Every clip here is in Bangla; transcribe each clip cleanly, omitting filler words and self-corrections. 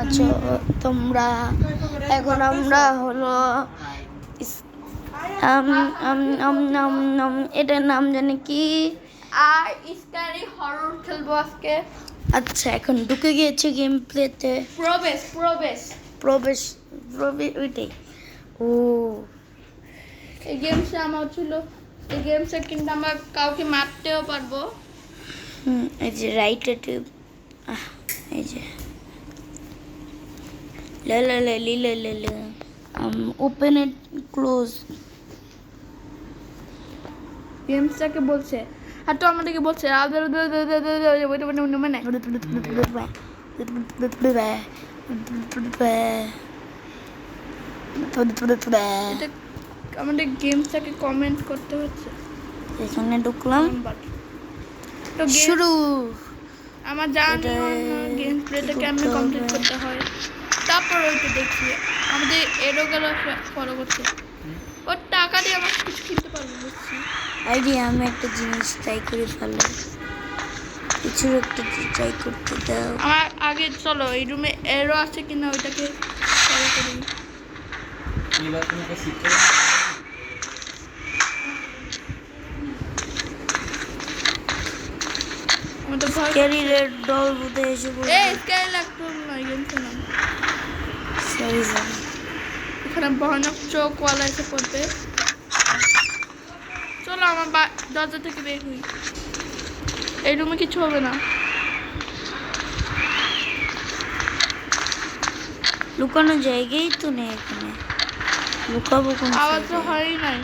আছো তোমরা? এখন আমরা হলো এটার নাম জানি কি, আর স্ক্যারি হরর খেলবো আজকে। আচ্ছা এখন ঢুকে গিয়েছে গেম প্লেতে। প্রবেশ প্রবেশ প্রবেশ প্রবেশ ওইটাই। ও এই গেমসে আমার ছিল, এই গেমসে কিন্তু আমরা কাউকে মারতেও পারবো। এই যে রাইট টিপ, এই যে লা লা লা লি লা লা লা ওপেন ইট ক্লোজ। গেমসটাকে বলছে আর তো আমাদেরকে বলছে আমাদের গেমসটাকে কমেন্ট করতে হচ্ছে। এখানে ঢুকলাম, তো শুরু। আমার জানি গেম প্লেটা কেমনে কমপ্লিট করতে হয়, তারপর ওইটা দেখি। আমাদের এরো গেল ফলো করছে, ওর টাকা দিয়ে আমার কিছু কিনতে পারবো বুঝছি। আইডিয়া আমি একটা জিনিস ট্রাই করে ফেলো, কিছু একটা ট্রাই করতে দাও। আমার আগে চলো এই রুমে এরো আছে কিনা ওইটাকে ফলো করি। স্ক্যারি রেড ডল বুঝে এসে বলবে এই স্ক্যারি লাগতো না গেম খেলাম। Sorry sorry. এখানে ভয়ানক চোখওয়ালা এসে পড়বে। চলো আমার দরজা থেকে বের হই, এই রুমে কিছু হবে না। লুকানো জায়গাই তো নেই এখানে, লুকাবো কোন আওয়াজ তো জায়গায়? হয়ই নাই।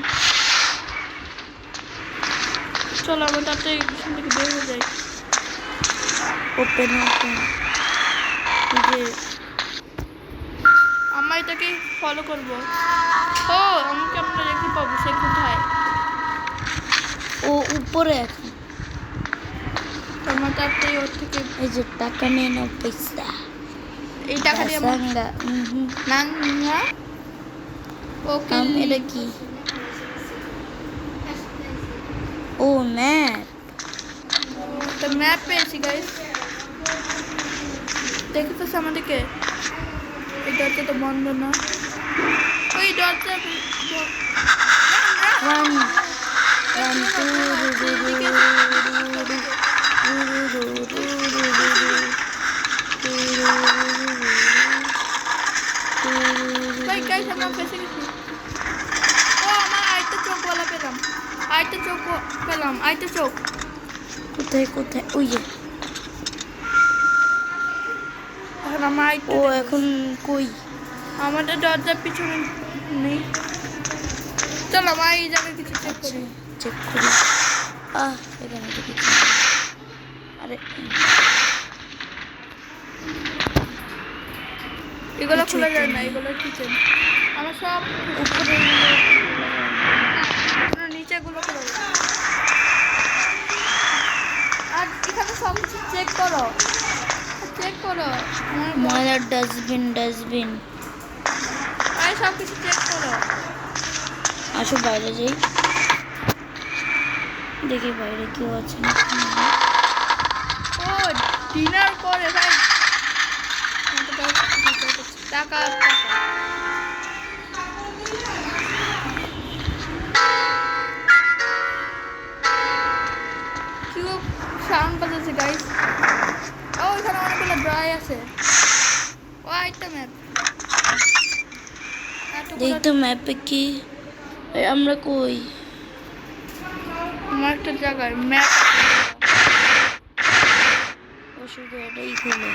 চলো আমরা তাতে এখান থেকে বের হয়ে যাই। Open open. আমরা এটাকে ফলো করব। ও আমাকে আমরা দেখতে পাবো সে কোথায়। ও উপরে এখন। আমরা তাতে ওর থেকে এই যে টাকা নিয়ে নাও, পয়সা। এই টাকা দিয়ে আমরা সাঙ্গা না ওকে। এটা কি? ও ম্যাপ। তো ম্যাপ পেয়েছি গাইস, দেখে তো আমাদেরকে। এই দরজা তো বন্ধ না, ওই দরজা রান রান ভাই গাইস আমরা ফেসে গেছি। ও আমার আরেকটা চোখ বলা পেলাম, আরেকটা চোখ পেলাম, আরেকটা চোখ। কোথায় কোথায়? ওই যে। এখন আমার আরেকটা ও এখন কই? আমাদের দরজার পিছনে নেই। চলো আমার এই জায়গায় কিছু চেক করি। চেক করি। এখানে তো কিছু। আরে এগুলো খোলা যায় না, এগুলো কিচেন। আমার সব উপরে নিচেগুলো খোলা যায়। আর এখানে সব কিছু চেক করো, চেক করো। ময়লার ডাস্টবিন ডাস্টবিন। আর সব কিছু চেক করো। আসো বাইরে যাই, দেখি বাইরে কেউ আছে না। ও ডিনার করে ভাই, টাকা টাকা। কি সাউন্ড বাজাচ্ছে গাইস। ও এখানে অনেকগুলো ড্রাই আছে। ও আইটেম ম্যাপ, দেখি তো ম্যাপে কি আমরা কই। আমার একটা জায়গায় ম্যাপ ও শুধু এটাই খুলে।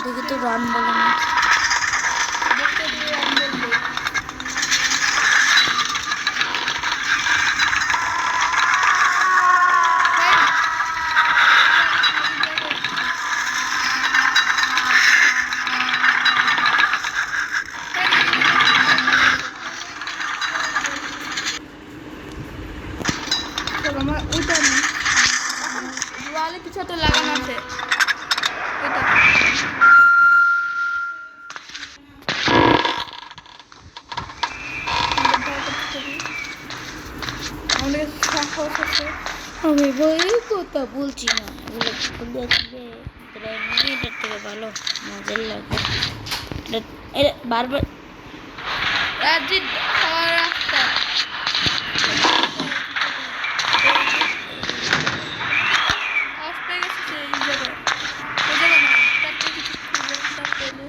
দেখি তো রান বলে না। দেখতে দিয়ে আমি বলবো। আমার ওইটা নেই, ওয়ালে কিছু একটা লাগানো আছে ওইটা। আমাদের সাহস আছে। আমি বইয়ের কথা বলছি না, এগুলো দেখবে নিয়ে এটার থেকে ভালো মজার লাগে। এটা বারবার রাজিদ খাওয়ার রাস্তা আসতে গেছে এই জায়গায় ওই জায়গায় না তারপরে কিছু খুঁজে তারপরে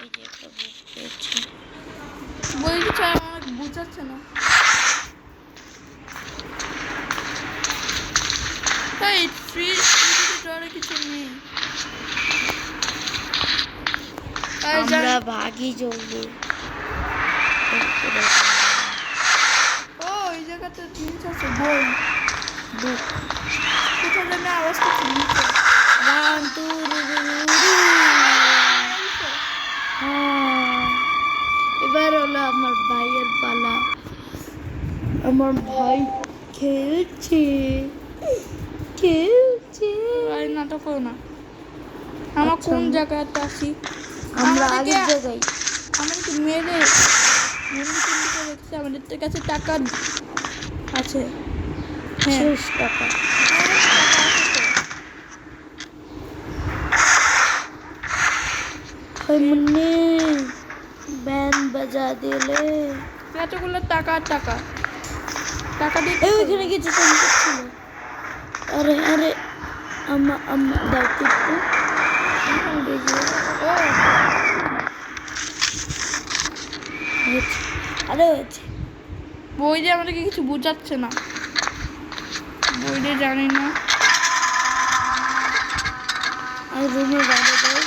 এই যে একটা বুক পেয়েছি। বই কিছু আমার বুঝাচ্ছে না। এই ফ্রিজ ডরে কিছু নেই। আমরা ভাগি জলদি। ও এই জায়গাতে জিনিস আছে বই বুক কোথাও যেন আওয়াজ করছে নিচে। রান তু এবার হলো আমার ভাইয়ের পালা। আমার ভাই খেলছে খেলছে। আর নাটক করো না। আমার আচ্ছা। কোন জায়গাতে আসি? আমরা আগের জায়গায় আমাদেরকে মেরে রেখেছে। আমাদের কাছে টাকা আছে। হ্যাঁ শেষ টাকা। ওই মুন্নি ব্যান্ড বাজা দিলে এতগুলো টাকা টাকা টাকা দিয়ে এই ওইখানে কিছু সম্পদ ছিল। আরে আরে আম্মা দাও একটু। ও আরে হয়েছে বই দিয়ে আমাদেরকে কিছু বোঝাচ্ছে না। বই দিয়ে জানি না। আর রুমে বাইরে দাও।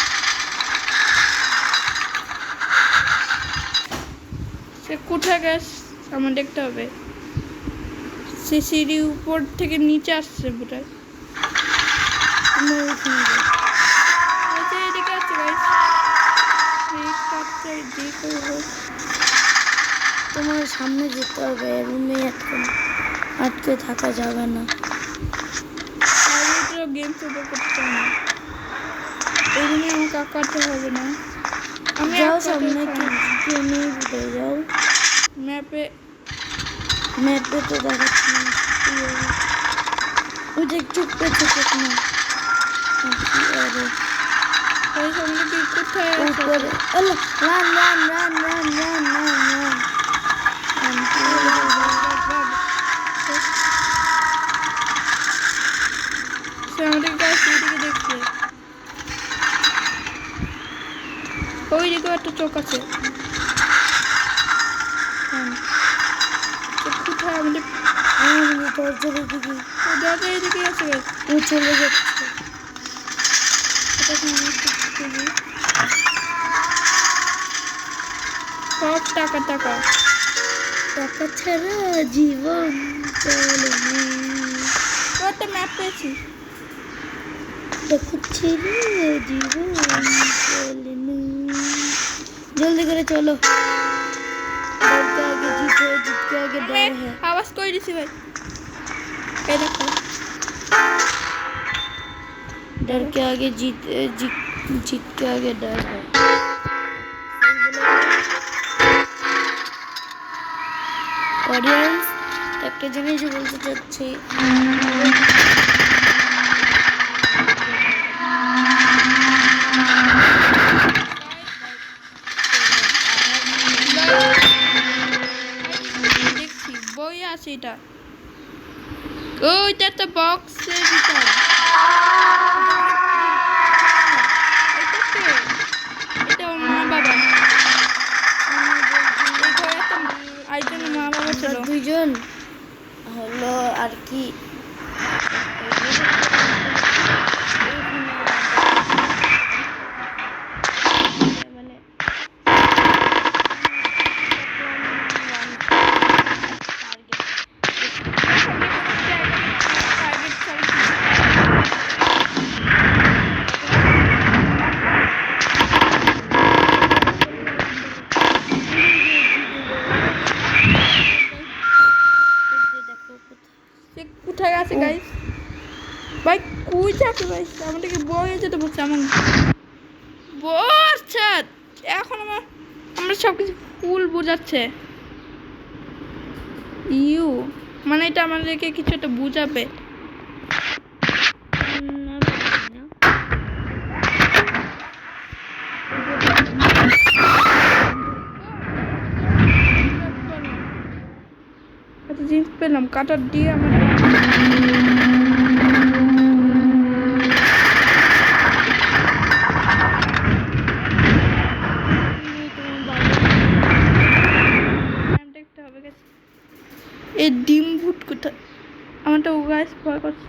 সে কোথায় গেছ আমার দেখতে হবে। সে সিঁড়ি উপর থেকে নিচে আসছে বোধহয়। তুমি ওইখানে যাও। আচ্ছা এদিকে আছে গাইস। এই কাজটা এদিকে হোক। তোমার সামনে যেতে হবে, রুমে আটকে থাকা যাবে না। আমি তো গেম শুরু করতে না। এই রুমে আমাকে আঁকাতে হবে না। আমি যাও আঁকাতে সামনে পারি না। তুমি ঘুরে যাও। ম্যাপে ম্যাপে তো দেখাচ্ছি না কি হবে। ওই যে চুপ পেয়েছে চোখ না। আরে গাইস আমাদের কি কোথায় আছে? উপরে আল্লাহ রান রান রান রান রান রান রান সে আমাদের গাছ এদিকে দেখছে। ওই দিকে একটা চোখ আছে। কোথায় আমাদের দরজার দিকে দরজা এদিকে আছে গাছ। ও চলে যাচ্ছে। সব টাকা টাকা টাকা ছাড়া জীবন চলে না। একটা ম্যাপ পেয়েছি। টাকা ছেড়ে জীবন চলে না। জলদি করে চলো। डर के आगे जीत है, जीत के आगे डर है। আওয়াজ করে দিছি ভাই। এই দেখো डर के आगे जीत के आगे डर है। ऑडियंस একটা জিনিস বলতে চাচ্ছি, দেখছি বই আছে এটা। ওইটা একটা বক্সের ভিতর। এটা ওর মা বাবা। এই ঘরে একটা আরেকজন মা বাবা ছিল। আমরা দুইজন হলো আর কি মানে সে কোথায় আছে গাইস? ভাই কই যাচ্ছে ভাই? আমাদেরকে বয়ে যেতে বলছে এমন বলছে। এখন আমরা সব কিছু ফুল বোঝাচ্ছে। ইউ মানে এটা আমাদেরকে কিছু একটা বুঝাবে। না বুঝি না। একটা জিনিস পেলাম, কাটার দিয়ে আমার দেখতে হবে। গেছে এই ডিম ভুট কোথায়? আমারটা গাছ ভয় করছে।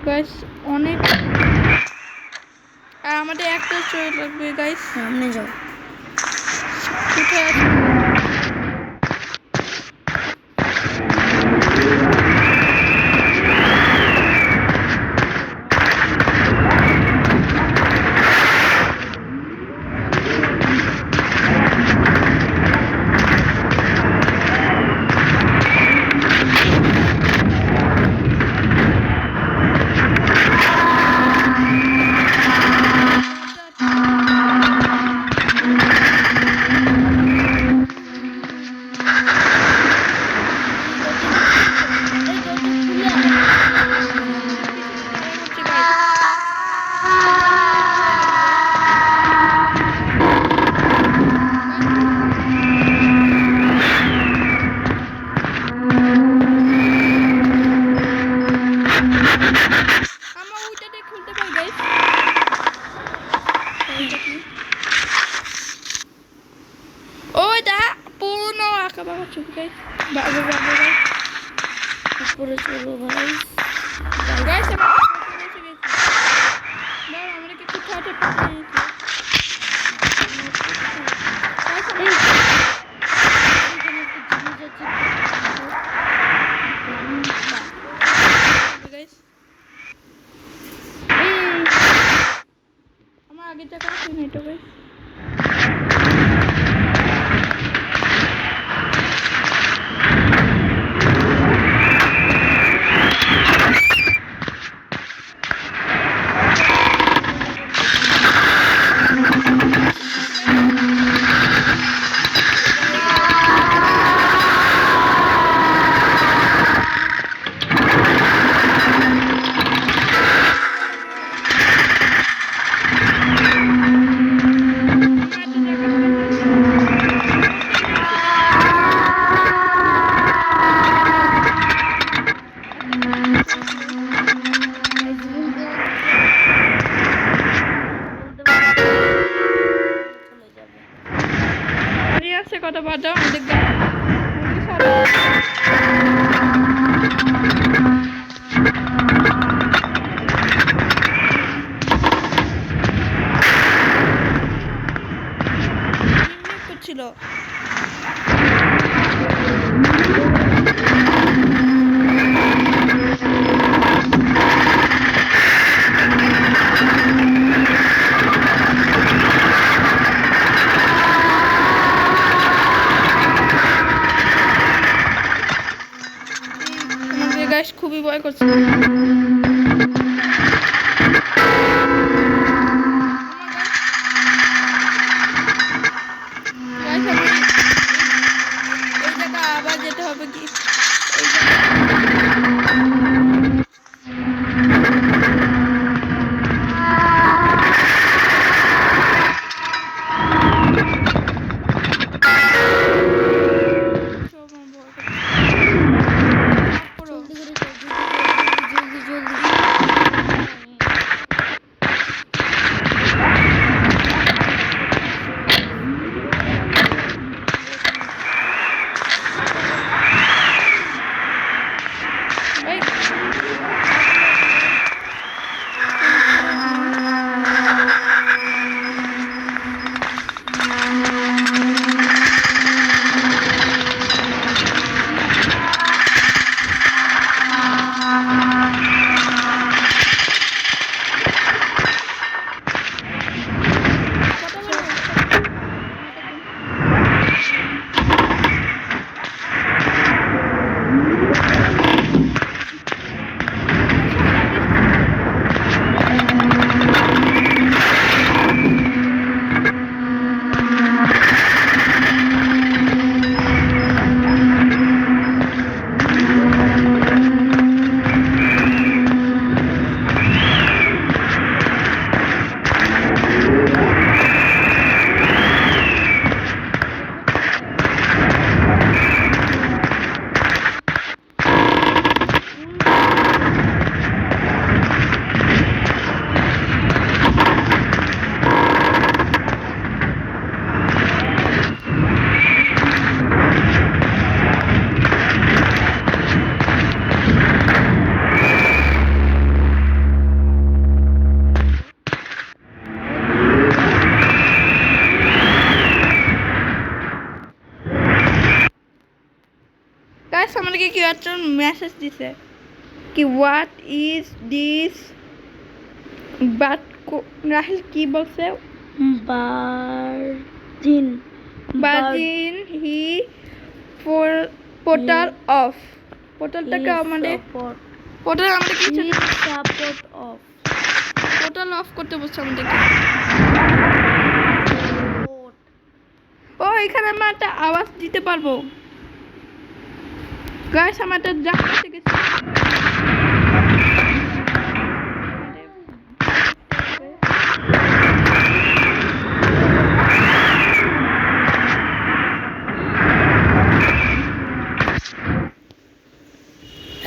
গাইস অনেক, আর আমাদের একটা চলে লাগবে গাইস। সামনে যাও। কোথায় আছে? এই দরজা খুলে আমার ওইটা দিয়ে খুলতে পারি গাইস। ওইটা পুরো আঁকা বাঁকা ছবি গাইস। বাবু বাবু গাইস, উপরে চলো ভাই। গাইস আমার এসে গেছে। না আমাদেরকে কোথাও পাঠিয়ে দিয়েছে। গাইস এই এখানে একটা জিনিস আছে। গাইস এই আমার আগের জায়গাটা কিনে এটা গাইস। চলে যাবে। আরে আছে কথা বাদ আমাদের করছিল। কি একটা মেসেজ দিছে কি what is this but Rahil কি বলছে বার্জিন বাজিন হি পোর্টাল অফ পোর্টালটাকে আমাদের পোর্টাল আমাদের কি সাপোর্ট অফ পোর্টাল অফ করতে বলছে আমাদেরকে ও এখানে আমরা একটা আওয়াজ দিতে পারবো গাইস আমরা একটা জায়গাতে গেছি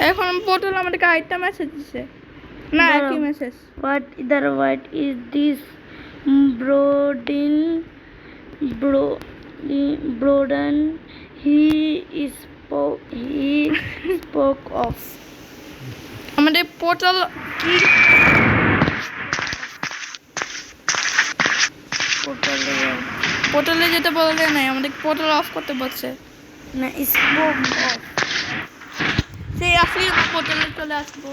এখন পোর্টাল আমাদেরকে আরেকটা মেসেজ দিছে না একই message what is this broden he spoke of আমাদের পোর্টাল কি পোর্টালে যেতে বললে নাই আমাদের পোর্টাল অফ করতে বলছে না spoke of সেই আসলে পোর্টালে চলে আসবো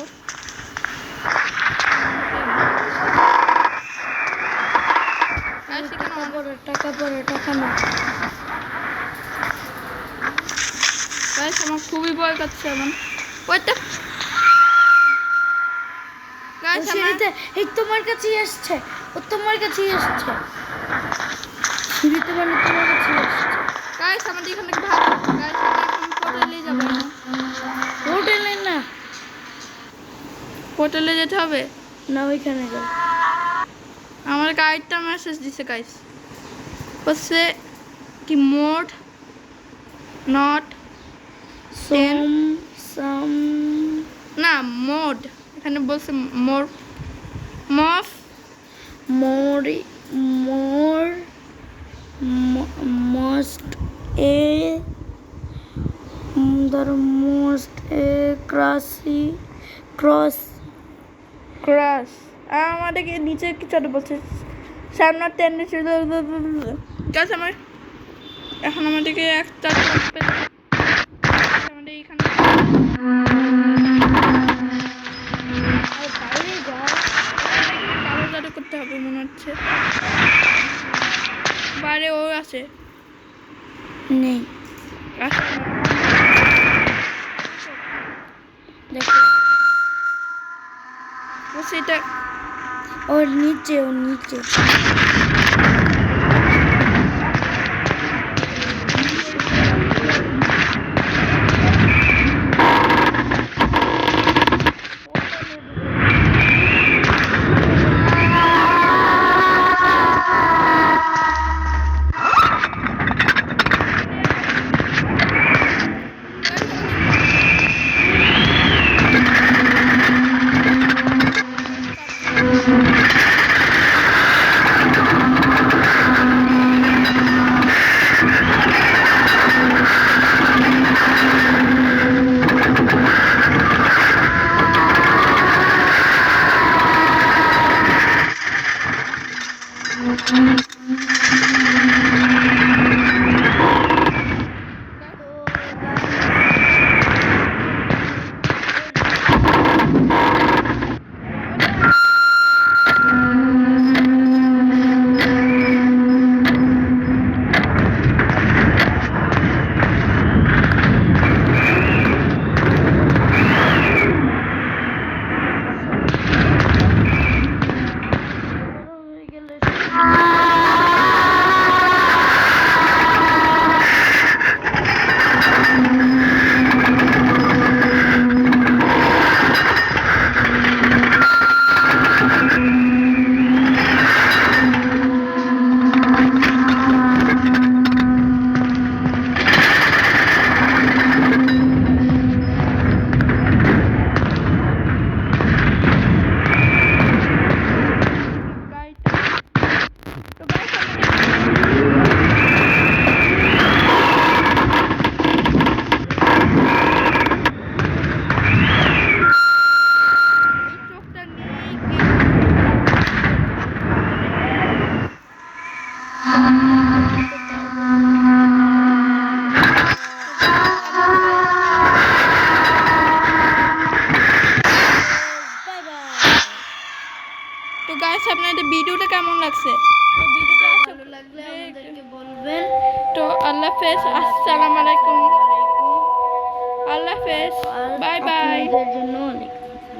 টাকা না গাইস আমার খুবই ভয় করছে এখন ওইটা গাইস আমার এই তোমার কাছেই আসছে ও তোমার কাছেই আসছে সিঁড়িতে মানে তোমার কাছেই আসছে গাইস আমাদের এখান থেকে ভাগ গাইস আমরা এখন পোর্টালে যাব হোটেলে না পোর্টালে যেতে হবে না ওইখানে যাও আমার গাইডটা মেসেজ দিছে গাইস বলছে কি মোড নট সাম না মোড এখানে বলছে মোর মফ more must a cross ক্রাশ আমাদেরকে নিচে কিছু একটা বলছে সামনে টেন্ডেন্সি গাছ আমার এখন আমাদেরকে একটা আমাদের এখানে বাইরে যাও কালো জাদু করতে হবে মনে হচ্ছে বাইরে ও আছে নেই আছে। দেখো ও সেটা ওর নিচে হয়ে গেলে তো গাইস আপনাদের ভিডিওটা কেমন লাগছে? তো ভিডিওটা ভালো লাগলে আমাদেরকে বলবেন। তো আল্লাহ হাফেজ, আসসালামু আলাইকুম, আল্লাহ হাফেজ, আর বাই বাই। আপনাদের জন্য অনেক